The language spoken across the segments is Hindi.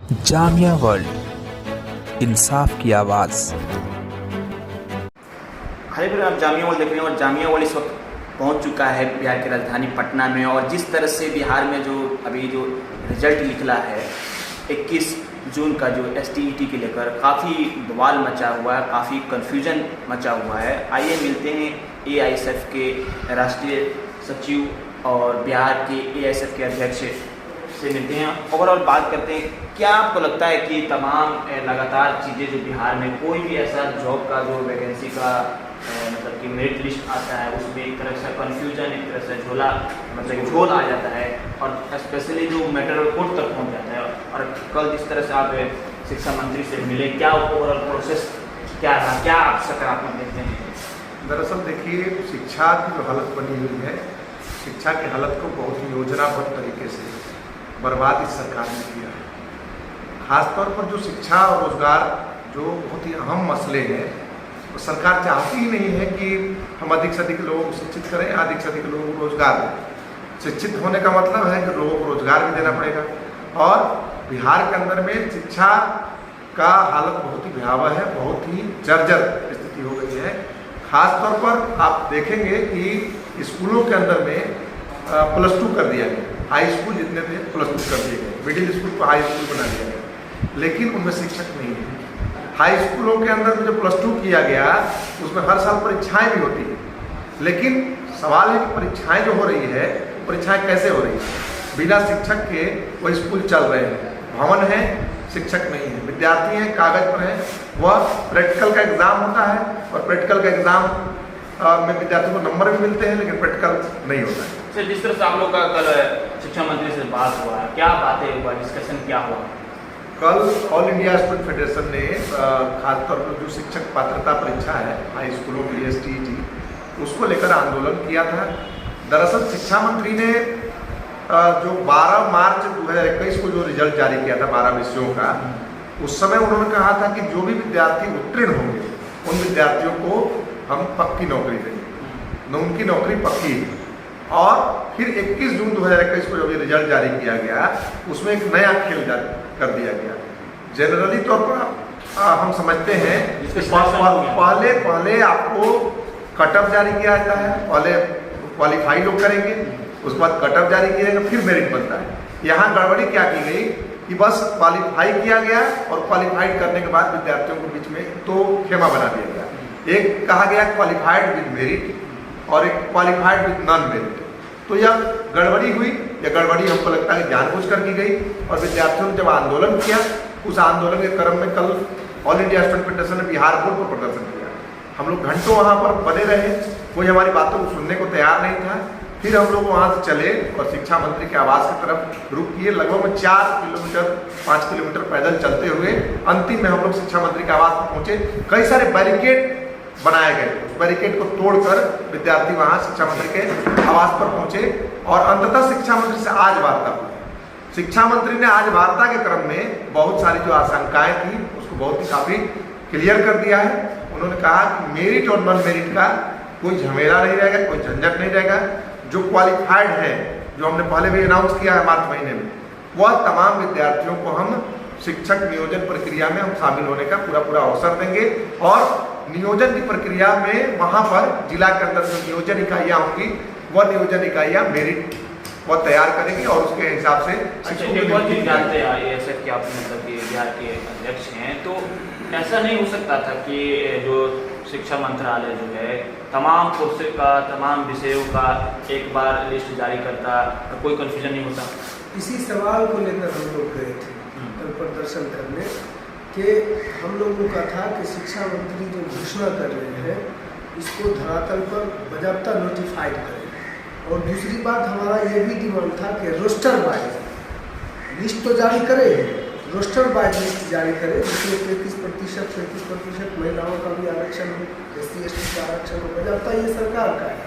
जामिया वर्ल्ड, इंसाफ की आवाज़। हाय फिर आप जामिया वर्ल्ड देख रहे हैं और जामिया वर्ल्ड इस वक्त पहुंच चुका है बिहार की राजधानी पटना में। और जिस तरह से बिहार में जो अभी जो रिजल्ट निकला है 21 जून का, जो STET के लेकर काफ़ी बवाल मचा हुआ है, काफ़ी कन्फ्यूजन मचा हुआ है। आइए मिलते हैं AISF के राष्ट्रीय सचिव और बिहार के AISF के अध्यक्ष से मिलते हैं। ओवरऑल बात करते हैं, क्या आपको लगता है कि तमाम लगातार चीज़ें जो बिहार में कोई भी ऐसा जॉब का जो वैकेंसी का मतलब कि मेरिट लिस्ट आता है उसमें एक तरह से कन्फ्यूजन, एक तरह से झोला मतलब झोल आ जाता है और स्पेशली जो मैटर कोर्ट तक पहुंच जाता है। और कल जिस तरह से आप शिक्षा मंत्री से मिले, क्या ओवरऑल प्रोसेस क्या रहा, क्या आप सकारात्मक देखते हैं? दरअसल देखिए, शिक्षा की जो हालत बनी हुई है, शिक्षा की हालत को बहुत ही योजनाबद्ध तरीके से बर्बाद इस सरकार ने किया है। खासतौर पर जो शिक्षा और रोजगार जो बहुत ही अहम मसले हैं, तो सरकार चाहती ही नहीं है कि हम अधिक से अधिक लोगों को शिक्षित करें, अधिक से अधिक लोगों को रोजगार दें। शिक्षित होने का मतलब है कि लोगों को रोजगार भी देना पड़ेगा। और बिहार के अंदर में शिक्षा का हालत बहुत ही भयावह है, बहुत ही जर्जर स्थिति हो गई है। खासतौर पर आप देखेंगे कि स्कूलों के अंदर में +2 कर दिया गया, हाई स्कूल जितने थे +2 कर दिए गए, मिडिल स्कूल को हाई स्कूल बना दिया गया, लेकिन उनमें शिक्षक नहीं है। हाई स्कूलों के अंदर में जो +2 किया गया उसमें हर साल परीक्षाएं भी होती है, लेकिन सवाल है कि परीक्षाएं जो हो रही है, परीक्षाएं कैसे हो रही है? बिना शिक्षक के वो स्कूल चल रहे हैं, भवन है, शिक्षक नहीं है, विद्यार्थी हैं, कागज पर हैं। वह प्रैक्टिकल का एग्ज़ाम होता है और प्रैक्टिकल का एग्ज़ाम में विद्यार्थियों को नंबर भी मिलते हैं, लेकिन प्रैक्टिकल नहीं होता है। सर, जिस तरह से आप लोग का कल शिक्षा मंत्री से बात हुआ, क्या बातें हुआ, डिस्कशन क्या हुआ? कल ऑल इंडिया स्टूडेंट फेडरेशन ने खासतौर पर जो शिक्षक पात्रता परीक्षा है हाई स्कूलों के लिए STET, उसको लेकर आंदोलन किया था। दरअसल शिक्षा मंत्री ने जो 12 मार्च 2021 को जो रिजल्ट जारी किया था 12 विषयों का, उस समय उन्होंने कहा था कि जो भी विद्यार्थी उत्तीर्ण होंगे उन विद्यार्थियों को हम पक्की नौकरी देंगे, उनकी नौकरी पक्की है। और फिर 21 जून 2021 को जब ये रिजल्ट जारी किया गया, उसमें एक नया खेल कर दिया गया। जनरली तौर पर हम समझते हैं पहले आपको कटअप जारी किया जाता है, पहले क्वालिफाई लोग करेंगे, उसके बाद कटअप जारी किया जाएगा, फिर मेरिट बनता है। यहाँ गड़बड़ी क्या की गई कि बस क्वालिफाई किया गया और क्वालिफाइड करने के बाद विद्यार्थियों के बीच में तो खेमा बना दिया गया। एक कहा गया क्वालिफाइड विद मेरिट और एक क्वालिफाइड विद नॉन मेरिट। तो यह गड़बड़ी हुई, यह गड़बड़ी हमको लगता है जानबूझकर की गई। और विद्यार्थियों ने जब आंदोलन किया, उस आंदोलन के क्रम में कल ऑल इंडिया स्टूडेंट फेडरेशन ने बिहार बोर्ड पर प्रदर्शन किया। हम लोग घंटों वहाँ पर बने रहे, कोई हमारी बातों को सुनने को तैयार नहीं था। फिर हम लोग वहाँ से चले और शिक्षा मंत्री के आवास की तरफ रुख किए। लगभग 4 किलोमीटर 5 किलोमीटर पैदल चलते हुए अंतिम में हम लोग शिक्षा मंत्री के आवास पर पहुँचे। कई सारे बैरिकेड बनाए गए, उस बैरिकेड को तोड़कर विद्यार्थी वहाँ शिक्षा मंत्री के आवास पर पहुँचे और अंततः शिक्षा मंत्री से आज वार्ता हुई। शिक्षा मंत्री ने आज वार्ता के क्रम में बहुत सारी जो आशंकाएं थी उसको बहुत ही काफ़ी क्लियर कर दिया है। उन्होंने कहा कि मेरिट और नॉन मेरिट का कोई झमेला नहीं रहेगा, कोई झंझट नहीं रहेगा। जो क्वालिफाइड है, जो हमने पहले भी अनाउंस किया है मार्च महीने में, वह तमाम विद्यार्थियों को हम शिक्षक नियोजन प्रक्रिया में हम शामिल होने का पूरा अवसर देंगे। और नियोजन की प्रक्रिया में वहाँ पर जिला के अंदर जो नियोजन इकाइयाँ होंगी, वह नियोजन इकाइयाँ मेरिट वो तैयार करेंगी और उसके हिसाब से एक और चीज़ जानते हैं AISF के आप मतलब कि बिहार के अध्यक्ष हैं, तो ऐसा नहीं हो सकता था कि जो शिक्षा मंत्रालय जो है तमाम कोर्स का, तमाम विषयों का एक बार लिस्ट जारी करता और कोई कन्फ्यूजन नहीं होता? इसी सवाल को लेकर हम लोग गए थे कल प्रदर्शन करने कि हम लोगों का था कि शिक्षा मंत्री जो घोषणा कर रहे हैं इसको धरातल पर बजाबता नोटिफाइड करें। और दूसरी बात हमारा ये भी डिमांड था कि रोस्टर वाइज लिस्ट तो जारी करे, रोस्टर वाइज लिस्ट जारी करे, जिसमें 33% महिलाओं का भी आरक्षण हो, SC/ST का आरक्षण हो, बजाबता ये सरकार का है।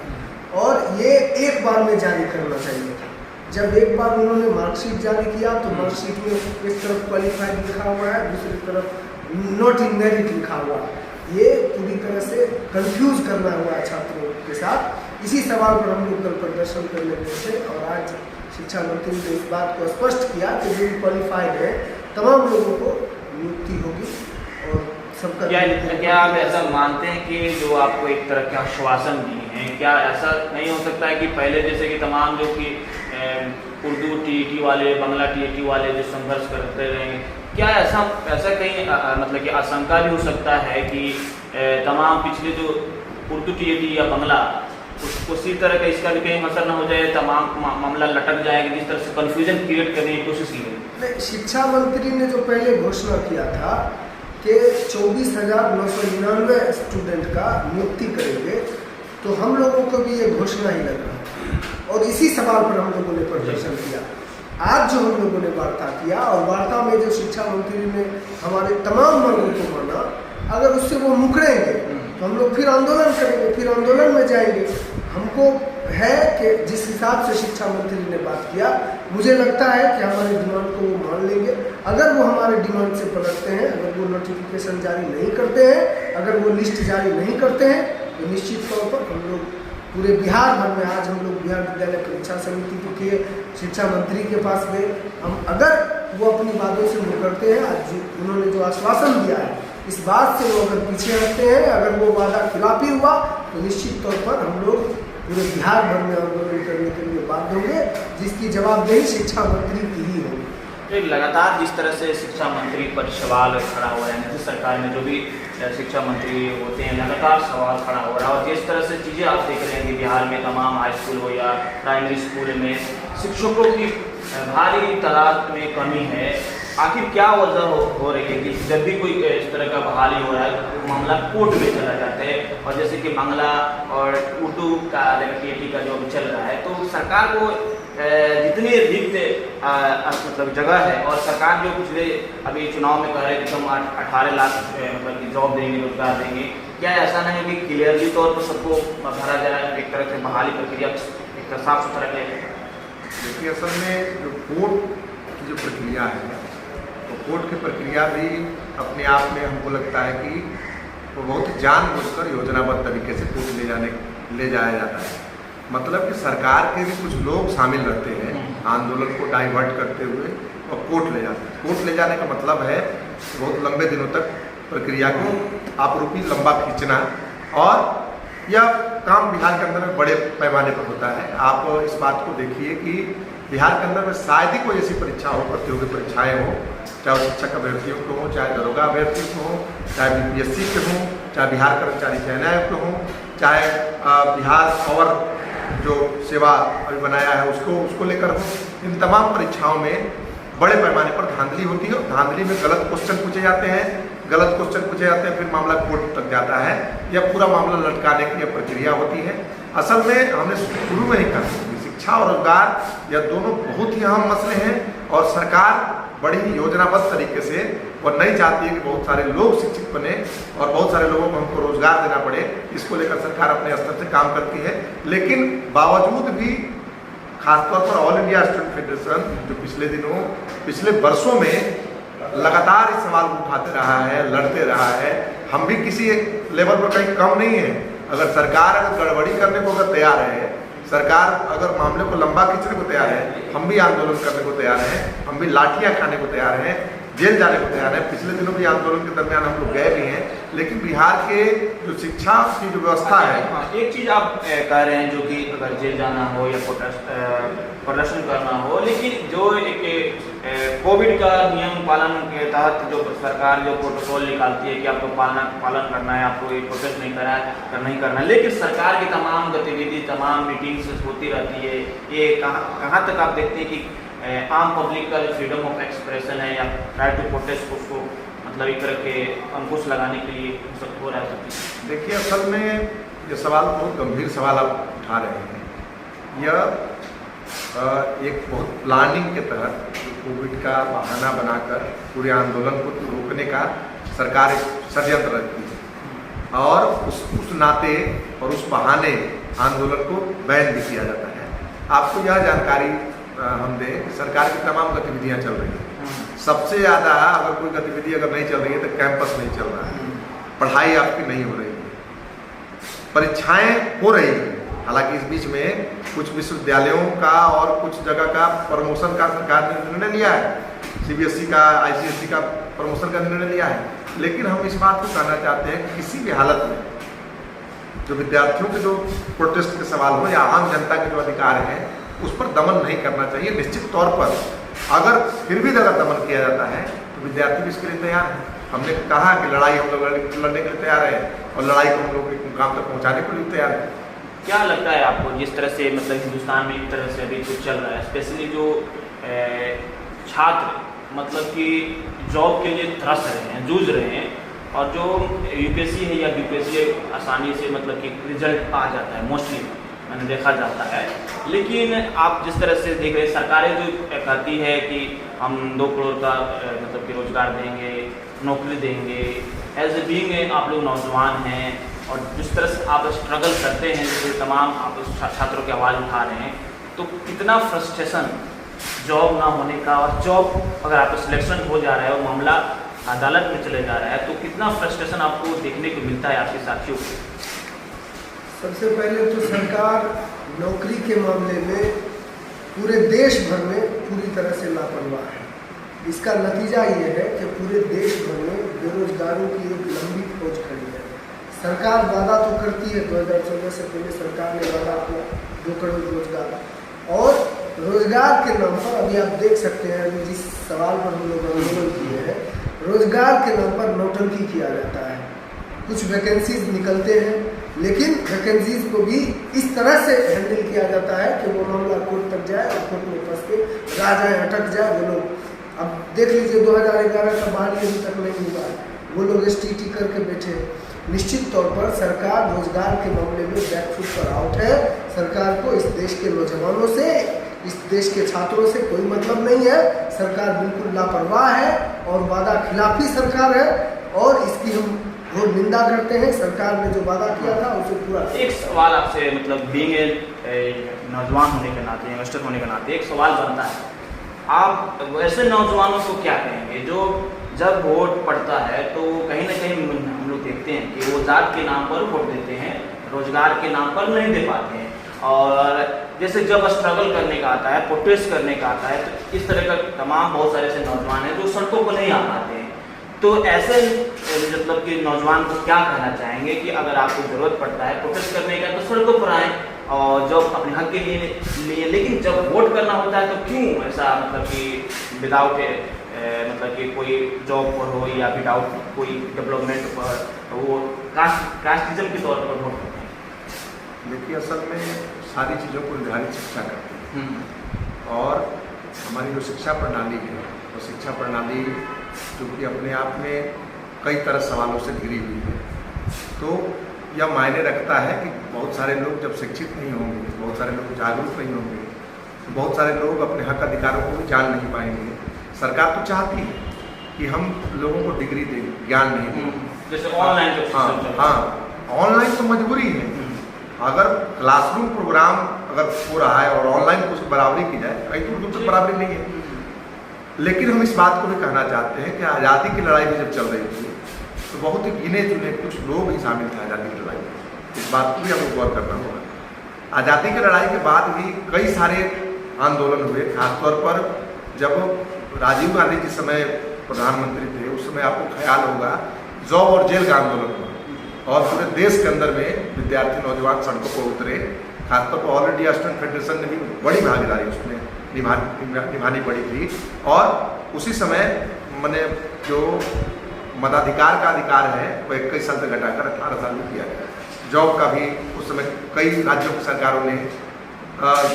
और ये एक बार में जारी करना चाहिए था। जब एक बार उन्होंने मार्कशीट जारी किया तो मार्कशीट में एक तरफ क्वालिफाइड लिखा हुआ है, दूसरी तरफ नॉट इन मेरिट लिखा हुआ है। ये पूरी तरह से कंफ्यूज करना हुआ है छात्रों के साथ। इसी सवाल पर हम लोग कल प्रदर्शन करने गए थे और आज शिक्षा मंत्री ने इस बात को स्पष्ट किया कि जो क्वालिफाइड है तमाम लोगों को नियुक्ति होगी और सबका। क्या आप ऐसा मानते हैं कि जो आपको एक तरह के आश्वासन दिए हैं, क्या ऐसा नहीं हो सकता है कि पहले जैसे कि तमाम जो कि उर्दू टीईटी वाले, बांग्ला टीईटी वाले जो संघर्ष करते रहे, क्या ऐसा कहीं मतलब कि आशंका भी हो सकता है कि तमाम पिछले जो उर्दू टीईटी या बांग्ला उसी तरह का इसका भी कहीं असर न हो जाए, तमाम मामला लटक जाएगा, जिस तरह से कन्फ्यूजन क्रिएट करने की कोशिश की गई। शिक्षा मंत्री ने जो पहले घोषणा किया था कि 24,999 स्टूडेंट का नियुक्ति करेंगे, तो हम लोगों को भी ये घोषणा ही लग रहा था और इसी सवाल पर हम लोगों ने प्रदर्शन किया। आज जो हम लोगों ने वार्ता किया और वार्ता में जो शिक्षा मंत्री ने हमारे तमाम मांगों को माना, अगर उससे वो मुकरेंगे तो हम लोग फिर आंदोलन करेंगे, फिर आंदोलन में जाएंगे। हमको है कि जिस हिसाब से शिक्षा मंत्री ने बात किया, मुझे लगता है कि हमारे डिमांड को वो मान लेंगे। अगर वो हमारे डिमांड से पलटते हैं, अगर वो नोटिफिकेशन जारी नहीं करते हैं, अगर वो लिस्ट जारी नहीं करते हैं, तो निश्चित तौर पर हम लोग पूरे बिहार भर में, आज हम लोग बिहार विद्यालय परीक्षा समिति के शिक्षा मंत्री के पास गए, हम अगर वो अपनी बातों से मुकरते हैं, आज उन्होंने जो आश्वासन दिया है इस बात से वो अगर पीछे हटते हैं, अगर वो वादा खिलाफी हुआ, तो निश्चित तौर पर हम लोग पूरे बिहार भर में आंदोलन करने के लिए बाध्य होंगे, जिसकी जवाबदेही शिक्षा मंत्री की ही होगी। लगातार जिस तरह से शिक्षा मंत्री पर सवाल खड़ा हो रहा है, निजी सरकार में जो भी शिक्षा मंत्री होते हैं, लगातार सवाल खड़ा हो रहा है, और जिस तरह से चीज़ें आप देख रहे हैं कि बिहार में तमाम हाई स्कूल हो या प्राइमरी स्कूल में शिक्षकों की भारी तादाद में कमी है, आखिर क्या वजह हो रही है कि जब भी कोई इस तरह का बहाली हो रहा है तो मामला कोर्ट में चला जाता है, और जैसे कि बांग्ला और उर्दू का टीईटी का जो अभी चल रहा है, तो सरकार को जितनी रिक्त मतलब जगह है, और सरकार जो पिछले अभी चुनाव में कह रहे हैं कि हम 18 लाख मतलब की जॉब देंगे, रोजगार देंगे, क्या ऐसा नहीं कि क्लियरली तौर पर सबको भरा जाए, एक तरह से बहाली प्रक्रिया एक तरह साफ सुथरा किया? देखिए, असल में जो कोर्ट की जो प्रक्रिया है, तो कोर्ट की प्रक्रिया भी अपने आप में हमको लगता है कि वो बहुत जानबूझकर योजनाबद्ध तरीके से कोर्ट ले जाया जाता है। मतलब कि सरकार के भी कुछ लोग शामिल रहते हैं आंदोलन को डाइवर्ट करते हुए और कोर्ट ले जाते हैं। कोर्ट ले जाने का मतलब है बहुत लंबे दिनों तक प्रक्रिया को आपरूपी लंबा खींचना, और यह काम बिहार के अंदर में बड़े पैमाने पर होता है। आप इस बात को देखिए कि बिहार के अंदर में शायद ही कोई ऐसी परीक्षा हो, प्रतियोगी परीक्षाएं हो, चाहे वो शिक्षक अभ्यर्थियों को हो, चाहे दरोगा अभ्यर्थियों को हो, चाहे बीपीएससी के हों, चाहे बिहार कर्मचारी चयन आयोग के हों, चाहे बिहार और जो सेवा अभी बनाया है उसको लेकर हो, इन तमाम परीक्षाओं में बड़े पैमाने पर धांधली होती है, और धांधली में गलत क्वेश्चन पूछे जाते हैं, फिर मामला कोर्ट तक जाता है, यह पूरा मामला लटकाने की यह प्रक्रिया होती है। असल में हमने शुरू में ही कहा कि शिक्षा और रोजगार यह दोनों बहुत ही अहम मसले हैं, और सरकार बड़ी ही योजनाबद्ध तरीके से वह नहीं चाहती है कि बहुत सारे लोग शिक्षित बने और बहुत सारे लोगों को हमको रोजगार देना पड़े। इसको लेकर सरकार अपने स्तर से काम करती है, लेकिन बावजूद भी खासतौर पर ऑल इंडिया स्टूडेंट फेडरेशन जो पिछले वर्षों में लगातार इस सवाल को उठाते रहा है, लड़ते रहा है। हम भी किसी एक लेवल पर कहीं कम नहीं है। अगर सरकार गड़बड़ी करने को अगर तैयार है, सरकार अगर मामले को लंबा खींचने को तैयार है, हम भी आंदोलन करने को तैयार हैं, हम भी लाठियां खाने को तैयार हैं, जेल जाने को तैयार है। पिछले दिनों भी आंदोलन के दरमियान हम लोग गए भी हैं, लेकिन बिहार के जो शिक्षा की जो व्यवस्था है। एक चीज़ आप कह रहे हैं जो कि अगर जेल जाना हो या प्रदर्शन करना हो, लेकिन जो एक कोविड का नियम पालन के तहत जो सरकार जो प्रोटोकॉल निकालती है कि आपको पालन करना है, आपको ये प्रोटेस्ट नहीं करना है, लेकिन सरकार की तमाम गतिविधि, तमाम मीटिंग्स होती रहती है। ये कहाँ तक आप देखते हैं कि आम पब्लिक का जो फ्रीडम ऑफ एक्सप्रेशन है या राइट टू प्रोटेस्ट, उसको मतलब एक तरह के अंकुश लगाने के लिए सब हो रहा है? देखिए, असल में ये सवाल बहुत गंभीर सवाल आप उठा रहे हैं। यह एक बहुत प्लानिंग के तहत कोविड का बहाना बनाकर पूरे आंदोलन को रोकने का सरकार एक षड्यंत्र रखती है, और उस नाते और उस बहाने आंदोलन को बैन भी किया जाता है। आपको यह जानकारी हम दें कि सरकार की तमाम गतिविधियां चल रही हैं। सबसे ज़्यादा अगर कोई गतिविधि अगर नहीं चल रही है तो कैंपस नहीं चल रहा है, पढ़ाई आपकी नहीं हो रही है, परीक्षाएं हो रही हैं। हालांकि इस बीच में कुछ विश्वविद्यालयों का और कुछ जगह का प्रमोशन का सरकार ने निर्णय लिया है, CBSE का, ICSE का प्रमोशन का निर्णय लिया है। लेकिन हम इस बात को कहना चाहते हैं कि किसी भी हालत में जो विद्यार्थियों के जो प्रोटेस्ट के सवाल हो या आम जनता के जो अधिकार हैं उस पर दमन नहीं करना चाहिए। निश्चित तौर पर अगर फिर भी अगर दमन किया जाता है तो विद्यार्थी भी इसके लिए तैयार हैं। हमने कहा कि लड़ाई हम लोग लड़ने के लिए तैयार है और लड़ाई को हम लोग एक मुकाम तक पहुँचाने के लिए तैयार है। क्या लगता है आपको जिस तरह से मतलब हिंदुस्तान में एक तरह से अभी कुछ चल रहा है, स्पेशली जो छात्र मतलब कि जॉब के लिए तरस रहे हैं, जूझ रहे हैं, और जो UPSC है या BPSC आसानी से मतलब कि रिजल्ट आ जाता है, मोस्टली मैंने देखा जाता है। लेकिन आप जिस तरह से देख रहे हैं, सरकारें जो कहती है कि हम 2 करोड़ का मतलब कि रोजगार देंगे, नौकरी देंगे, एज ए बीइंग आप लोग नौजवान हैं और जिस तरह से आप स्ट्रगल करते हैं, जैसे तमाम आप छात्रों की आवाज़ उठा रहे हैं, तो कितना फ्रस्ट्रेशन जॉब ना होने का, और जॉब अगर आपका सिलेक्शन हो जा रहा है और मामला अदालत में चले जा रहा है तो कितना फ्रस्ट्रेशन आपको देखने को मिलता है आपके साथियों को? सबसे पहले तो सरकार नौकरी के मामले में पूरे देश भर में पूरी तरह से लापरवाह है। इसका नतीजा ये है कि पूरे देश भर में बेरोजगारों की एक लंबी फौज खड़ी है। सरकार वादा तो करती है, 2014 से पहले सरकार ने वादा किया 2 करोड़ रोजगार, और रोजगार के नाम पर अभी आप देख सकते हैं, अभी जिस सवाल पर हम लोग आंदोलन किए हैं, रोजगार के नाम पर नौटंकी किया जाता है। कुछ वैकेंसीज निकलते हैं, लेकिन वैकेंसीज को भी इस तरह से हैंडल किया जाता है कि वो मामला कोर्ट तक जाए और कोर्ट में फंस के रह जाए, अटक जाए वो लोग। अब देख लीजिए 2011 का बहाली अभी तक नहीं हुआ, वो लोग STT करके बैठे हैं। निश्चित तौर पर सरकार रोजगार के मामले में बैकफुट पर आउट है। सरकार को इस देश के नौजवानों से, इस देश के छात्रों से कोई मतलब नहीं है। सरकार बिल्कुल लापरवाह है और वादा खिलाफी सरकार है, और इसकी हम बहुत निंदा करते हैं। सरकार ने जो वादा किया था उसे पूरा। एक सवाल आपसे, मतलब बीइंग नौजवान होने के नाते, इन्वेस्टर होने के नाते एक सवाल बनता है, आप वैसे नौजवानों को क्या कहेंगे जो जब वोट पड़ता है तो कहीं ना कहीं हम लोग देखते हैं कि वो जात के नाम पर वोट देते हैं, रोजगार के नाम पर नहीं दे पाते हैं, और जैसे जब स्ट्रगल करने का आता है, प्रोटेस्ट करने का आता है, तो इस तरह का तमाम बहुत सारे ऐसे नौजवान हैं जो सड़कों पर नहीं आ पाते हैं। तो ऐसे मतलब कि नौजवान को क्या कहना चाहेंगे कि अगर आपको ज़रूरत पड़ता है प्रोटेस्ट करने का तो सड़कों पर आएँ और जब अपने हक के लिए, लेकिन जब वोट करना होता है तो क्यों ऐसा मतलब कि विदाउट मतलब कि कोई जॉब पर हो या विदाउट कोई डेवलपमेंट पर, तो वो कास्टिज्म के तौर पर वोट करते हैं? देखिए, असल में सारी चीज़ों को निर्धारित शिक्षा करती है, और हमारी जो शिक्षा प्रणाली है वो शिक्षा प्रणाली जो कि अपने आप में कई तरह सवालों से घिरी हुई है। तो यह मायने रखता है कि बहुत सारे लोग जब शिक्षित नहीं होंगे, बहुत सारे लोग जागरूक नहीं होंगे, तो बहुत सारे लोग अपने हक अधिकारों को भी जान नहीं पाएंगे। सरकार तो चाहती है कि हम लोगों को डिग्री दें, ज्ञान नहीं दें, जैसे ऑनलाइन। हाँ, ऑनलाइन तो मजबूरी है। अगर क्लासरूम प्रोग्राम अगर हो रहा है और ऑनलाइन को उसकी बराबरी की जाए, कहीं तो बराबरी नहीं है। लेकिन हम इस बात को भी कहना चाहते हैं कि आज़ादी की लड़ाई में जब चल रही थी तो बहुत ही गिने चुने कुछ लोग ही शामिल थे आज़ादी की लड़ाई में। इस बात को भी हमको गौर करना होगा। आज़ादी की लड़ाई के बाद भी कई सारे आंदोलन हुए, खासतौर पर जब राजीव गांधी जिस समय प्रधानमंत्री थे उस समय आपको ख्याल होगा जॉब और जेल का आंदोलन हुआ, और पूरे देश के अंदर में विद्यार्थी नौजवान सड़कों पर उतरे। खासतौर पर ऑल इंडिया स्टूडेंट फेडरेशन ने भी बड़ी भागीदारी उसमें निभानी पड़ी थी, और उसी समय मैंने जो मताधिकार का अधिकार है वो 21 साल से घटाकर 18 साल में किया गया। जॉब का भी उस समय कई राज्यों की सरकारों ने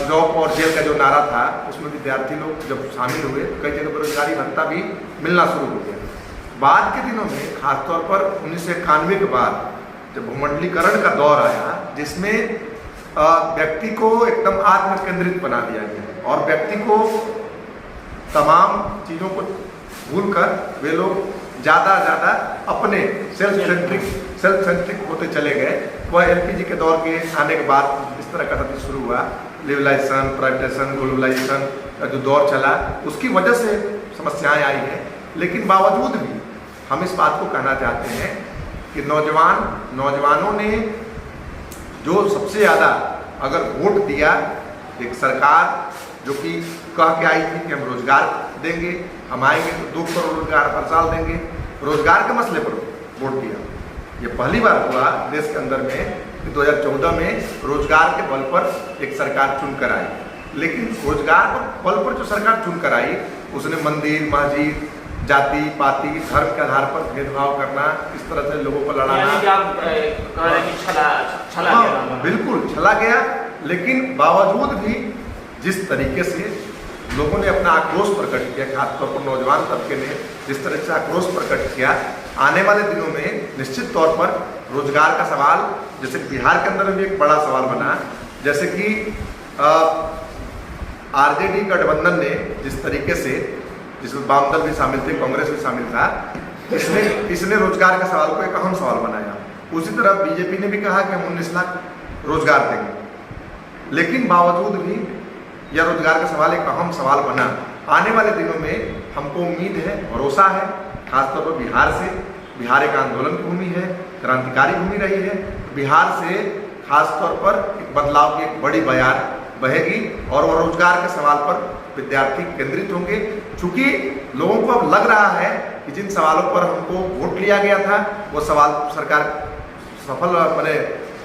जॉब और जेल का जो नारा था उसमें विद्यार्थी लोग जब शामिल हुए, कई जगह बेरोजगारी भत्ता भी मिलना शुरू हो गया। बाद के दिनों में खासतौर पर 1991 के बाद जब भूमंडलीकरण का दौर आया, जिसमें व्यक्ति को एकदम आत्मकेंद्रित बना दिया गया और व्यक्ति को तमाम चीज़ों को भूलकर वे लोग ज़्यादा अपने सेल्फ सेंट्रिक होते चले गए। वह LPG के दौर के आने के बाद इस तरह का सब शुरू हुआ, लिबरलाइजेशन, प्राइवेटाइजेशन, ग्लोबलाइजेशन का जो दौर चला, उसकी वजह से समस्याएं आई हैं। लेकिन बावजूद भी हम इस बात को कहना चाहते हैं कि नौजवानों ने जो सबसे ज़्यादा अगर वोट दिया एक सरकार जो कि कह के आई थी कि हम रोजगार देंगे, हम आएंगे तो 2 करोड़ रोजगार हर साल देंगे, रोजगार के मसले पर वोट दिया। ये पहली बार हुआ देश के अंदर में कि 2014 में रोजगार के बल पर एक सरकार चुनकर आई, लेकिन रोजगार पर बल पर जो सरकार चुनकर आई उसने मंदिर मस्जिद जाति पाति धर्म के आधार पर भेदभाव करना, इस तरह से लोगों को लड़ाना, यानी कि आप कह रहे हैं कि छला गया। बिल्कुल छला गया। लेकिन बावजूद भी जिस तरीके से लोगों ने अपना आक्रोश प्रकट किया, खासतौर पर नौजवान तबके ने जिस तरह से आक्रोश प्रकट किया, आने वाले दिनों में निश्चित तौर पर रोजगार का सवाल, जैसे बिहार के अंदर भी एक बड़ा सवाल बना, जैसे कि आरजेडी गठबंधन ने जिस तरीके से, जिसमें वाम दल भी शामिल थे, कांग्रेस भी शामिल था, इसने रोजगार के सवाल को एक अहम सवाल बनाया। उसी तरह बीजेपी ने भी कहा कि हम 19 लाख रोजगार देंगे, लेकिन बावजूद भी यह रोजगार का सवाल एक अहम सवाल बना। आने वाले दिनों में हमको उम्मीद है, भरोसा है, खासतौर पर बिहार से, बिहार एक आंदोलन की भूमि है, क्रांतिकारी भूमि रही है, बिहार से खासतौर पर एक बदलाव की एक बड़ी बयार बहेगी और वह रोजगार के सवाल पर विद्यार्थी केंद्रित होंगे। चूंकि लोगों को अब लग रहा है कि जिन सवालों पर हमको वोट लिया गया था वो सवाल सरकार सफल मैंने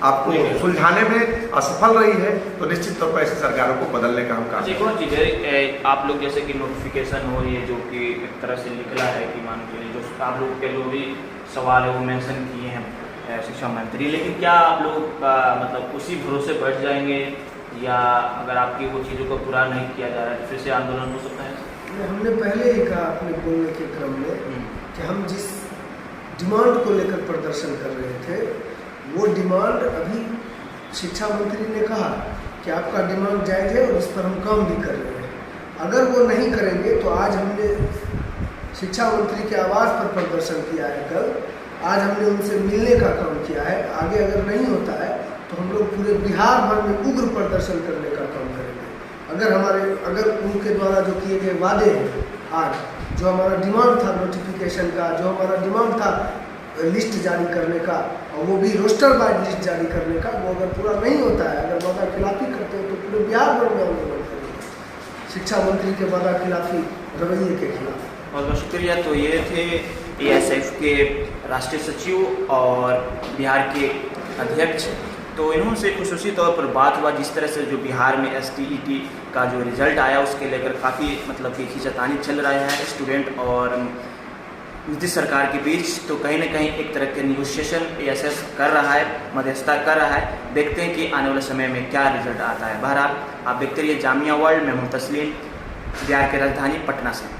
आपको सुलझाने में असफल रही है, तो निश्चित तौर पर ऐसी सरकारों को बदलने का हम काम। एक और चीज़ है, आप लोग जैसे कि नोटिफिकेशन हो रही है जो कि एक तरह से निकला है कि मान के लिए जो आप लोग के जो भी सवाल है वो मेंशन किए हैं शिक्षा मंत्री, लेकिन क्या आप लोग मतलब उसी भरोसे बैठ जाएंगे या अगर आपकी वो चीज़ों को पूरा नहीं किया जा रहा है तो फिर से आंदोलन हो सकता है? हमने पहले ही कहा अपने बोलने के क्रम में कि हम जिस डिमांड को लेकर प्रदर्शन कर रहे थे वो डिमांड अभी शिक्षा मंत्री ने कहा कि आपका डिमांड जायज़ है और इस पर हम काम भी कर रहे हैं। अगर वो नहीं करेंगे तो आज हमने शिक्षा मंत्री के आवास पर प्रदर्शन किया है, कल आज हमने उनसे मिलने का काम किया है। आगे अगर नहीं होता है तो हम लोग पूरे बिहार भर में उग्र प्रदर्शन करने का काम करेंगे। अगर उनके द्वारा जो किए गए वादे हैं, आज जो हमारा डिमांड था नोटिफिकेशन का, जो हमारा डिमांड था लिस्ट जारी करने का, और वो भी रोस्टर वाइज लिस्ट जारी करने का, वो अगर पूरा नहीं होता है, अगर वादा खिलाफी करते हो तो पूरे बिहार भर में आंदोलन करेंगे शिक्षा मंत्री के वादा खिलाफी रवैये के खिलाफ। बहुत बहुत शुक्रिया। तो ये थे ASF के राष्ट्रीय सचिव और बिहार के अध्यक्ष। तो इन्होंने खुसूसी तौर पर बात हुआ जिस तरह से जो बिहार में STET का जो रिज़ल्ट आया उसके लेकर काफ़ी मतलब कि खींचातानी चल रहा है स्टूडेंट और नीतीश सरकार के बीच। तो कहीं ना कहीं एक तरह के निगोशिएशन ASF कर रहा है, मध्यस्थता कर रहा है। देखते हैं कि आने वाले समय में क्या रिजल्ट आता है। बहरहाल आप देखते रहिए जामिया वर्ल्ड में। मैं तस्लीम, बिहार की राजधानी पटना से।